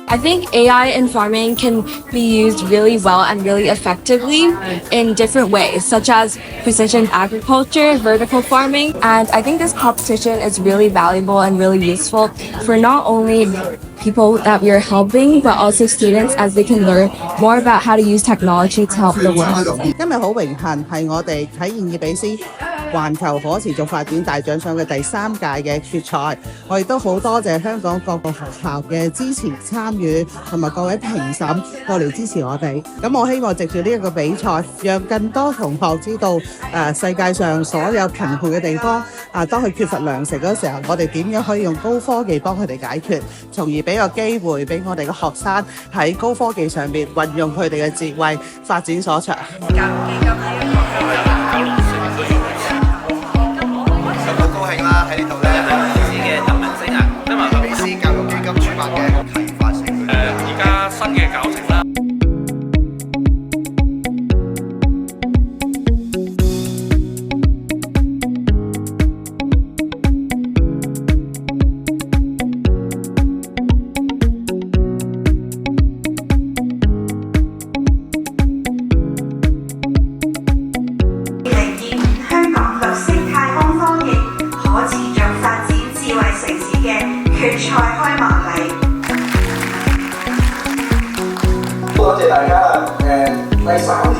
I think AI in farming can be used really well and really effectively in different ways, such as precision agriculture, vertical farming, and I think this competition is really valuable and really useful for not only people that we are helping, but also students as they can learn more about how to use technology to help the world. 今日好榮幸係我哋喺現爾比斯環球可持續發展大獎賞嘅第3屆嘅決賽，我亦都好多謝香港各個學校嘅支持參與，同埋各位評審過嚟支持我哋。咁我希望藉住呢一個比賽，讓更多同學知道世界上所有貧窮嘅地方當佢缺乏糧食嗰時候，我哋點樣可以用高科技幫佢哋解決，從而俾個機會俾我哋嘅學生喺高科技上面運用佢哋嘅智慧發展所長。好高興啦！喺呢度咧，嘅特明星啊，因為比斯教育基金主辦嘅啟發性而家新嘅教程啦。決賽開幕禮，多謝大家第3年